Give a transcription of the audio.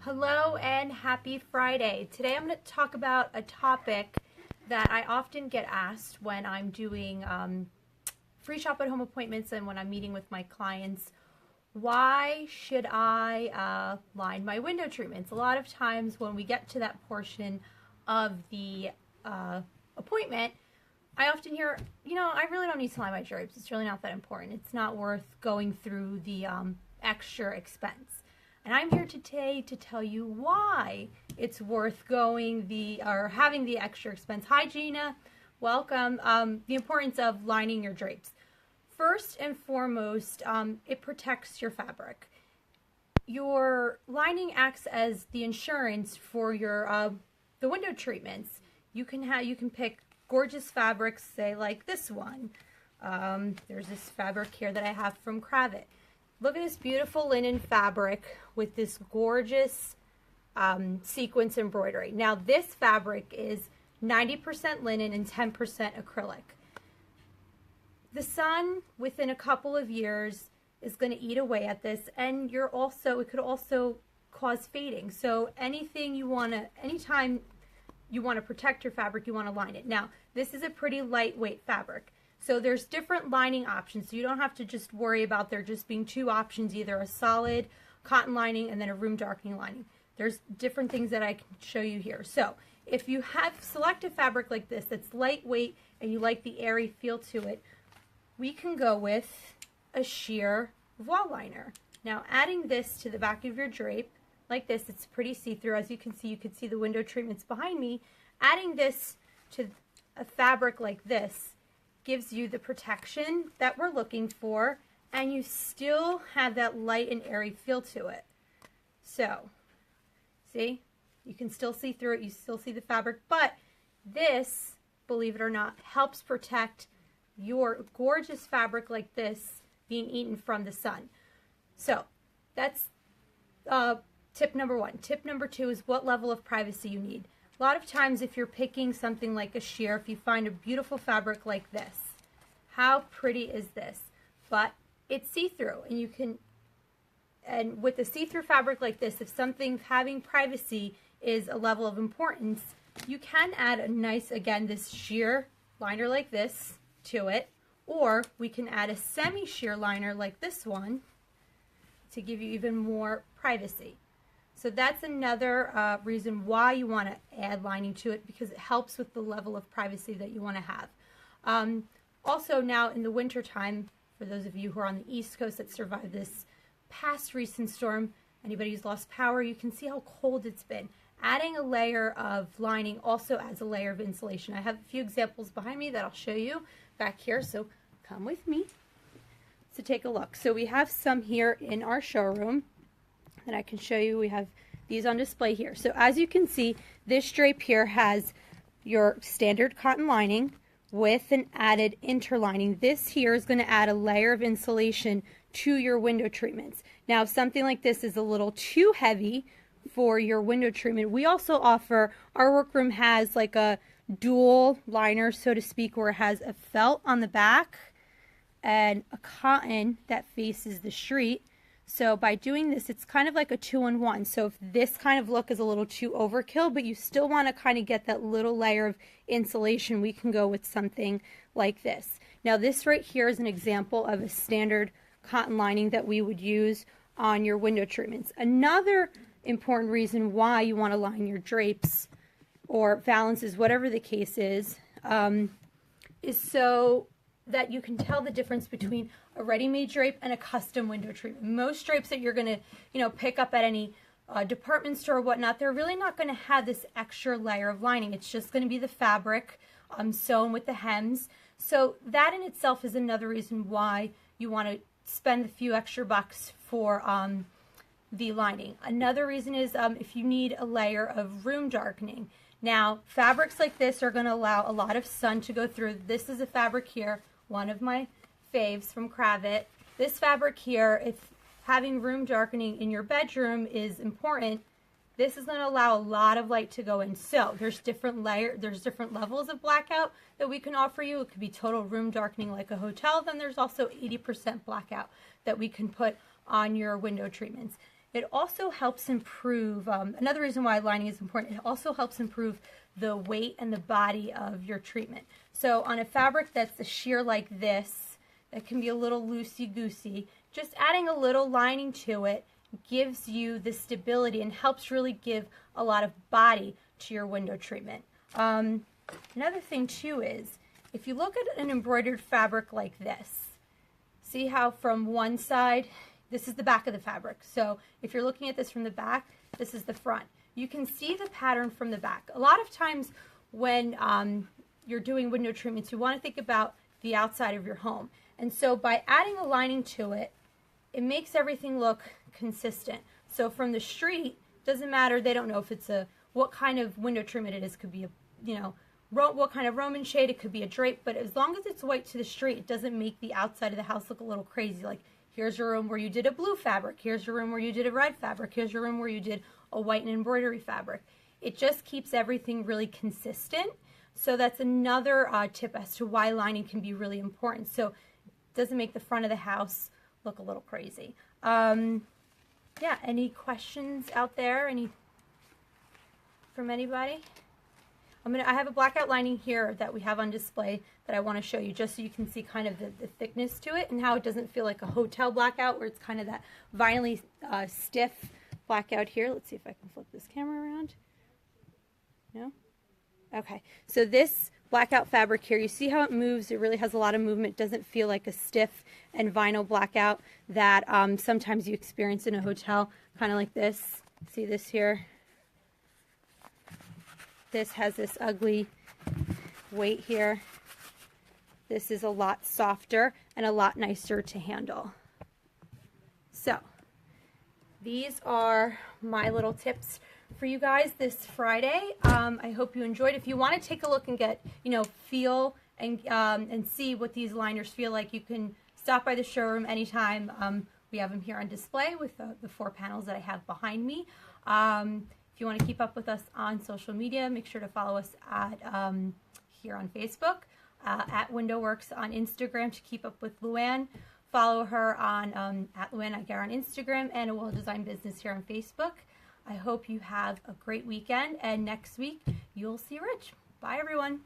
Hello and happy Friday. Today I'm going to talk about a topic that I often get asked when I'm doing free shop at home appointments and when I'm meeting with my clients. Why should I line my window treatments? A lot of times when we get to that portion of the appointment, I often hear, I really don't need to line my drapes. It's really not that important. It's not worth going through the extra expense. And I'm here today to tell you why it's worth having the extra expense. Hi, Gina. Welcome. The importance of lining your drapes. First and foremost, it protects your fabric. Your lining acts as the insurance for your the window treatments. You can pick gorgeous fabrics, say like this one. There's this fabric here that I have from Cravat. Look at this beautiful linen fabric with this gorgeous sequence embroidery. Now this fabric is 90% linen and 10% acrylic. The sun within a couple of years is going to eat away at this, and it could also cause fading. So anytime you want to protect your fabric, you want to line it. Now this is a pretty lightweight fabric. So there's different lining options, so you don't have to just worry about there just being two options, either a solid cotton lining and then a room darkening lining. There's different things that I can show you here. So if you have selected fabric like this that's lightweight and you like the airy feel to it, we can go with a sheer voile liner. Now adding this to the back of your drape like this, it's pretty see-through. As you can see the window treatments behind me. Adding this to a fabric like this gives you the protection that we're looking for, and you still have that light and airy feel to it. So, see? You can still see through it, you still see the fabric, but this, believe it or not, helps protect your gorgeous fabric like this being eaten from the sun. So, that's tip number one. Tip number two is what level of privacy you need. A lot of times if you're picking something like a sheer, if you find a beautiful fabric like this, how pretty is this? But it's see-through, and with a see-through fabric like this, if something having privacy is a level of importance, you can add a nice, again, this sheer liner like this to it, or we can add a semi-sheer liner like this one to give you even more privacy. So that's another reason why you want to add lining to it, because it helps with the level of privacy that you want to have. Also now in the winter time, for those of you who are on the East Coast that survived this past recent storm, anybody who's lost power, you can see how cold it's been. Adding a layer of lining also adds a layer of insulation. I have a few examples behind me that I'll show you back here, so come with me to take a look. So we have some here in our showroom that I can show you. We have these on display here. So as you can see, this drape here has your standard cotton lining with an added interlining. This here is going to add a layer of insulation to your window treatments. Now if something like this is a little too heavy for your window treatment, we also offer, our workroom has like a dual liner, so to speak, where it has a felt on the back and a cotton that faces the street. So by doing this, it's kind of like a 2-in-1. So if this kind of look is a little too overkill, but you still want to kind of get that little layer of insulation, we can go with something like this. Now this right here is an example of a standard cotton lining that we would use on your window treatments. Another important reason why you want to line your drapes or valances, whatever the case is so that you can tell the difference between a ready-made drape and a custom window treatment. Most drapes that you're going to, pick up at any department store or whatnot, they're really not going to have this extra layer of lining. It's just going to be the fabric sewn with the hems. So that in itself is another reason why you want to spend a few extra bucks for the lining. Another reason is if you need a layer of room darkening. Now, fabrics like this are going to allow a lot of sun to go through. This is a fabric here, one of my faves from Cravat. This fabric here, if having room darkening in your bedroom is important, this is going to allow a lot of light to go in. So there's different levels of blackout that we can offer you. It could be total room darkening like a hotel. Then there's also 80% blackout that we can put on your window treatments. it also helps improve, another reason why lining is important, it also helps improve the weight and the body of your treatment. So on a fabric that's a sheer like this, that can be a little loosey-goosey, just adding a little lining to it gives you the stability and helps really give a lot of body to your window treatment. Another thing too is, if you look at an embroidered fabric like this, see how from one side, this is the back of the fabric. So if you're looking at this from the back, this is the front. You can see the pattern from the back. A lot of times when you're doing window treatments, you want to think about the outside of your home. And so by adding a lining to it, it makes everything look consistent. So from the street, doesn't matter, they don't know if it's what kind of window treatment it is. Could be what kind of Roman shade, it could be a drape, but as long as it's white to the street, it doesn't make the outside of the house look a little crazy. Like, here's your room where you did a blue fabric, here's your room where you did a red fabric, here's your room where you did a white and embroidery fabric. It just keeps everything really consistent. So that's another tip as to why lining can be really important. So it doesn't make the front of the house look a little crazy. Yeah, any questions out there? Any from anybody? I have a blackout lining here that we have on display that I want to show you, just so you can see kind of the thickness to it and how it doesn't feel like a hotel blackout where it's kind of that vinyl stiff blackout here. Let's see if I can flip this camera around. No? Okay, so this blackout fabric here, you see how it moves? It really has a lot of movement. It doesn't feel like a stiff and vinyl blackout that sometimes you experience in a hotel, kind of like this. See this here? This has this ugly weight here. This is a lot softer and a lot nicer to handle. So these are my little tips for you guys this Friday. I hope you enjoyed. If you want to take a look and get, feel and see what these liners feel like, you can stop by the showroom anytime. We have them here on display with the 4 panels that I have behind me. If you want to keep up with us on social media, make sure to follow us at here on Facebook, at WindowWorks on Instagram to keep up with Luann. Follow her on at Luann Aguirre on Instagram, and A Well Designed Business here on Facebook. I hope you have a great weekend, and next week you'll see Rich. Bye, everyone.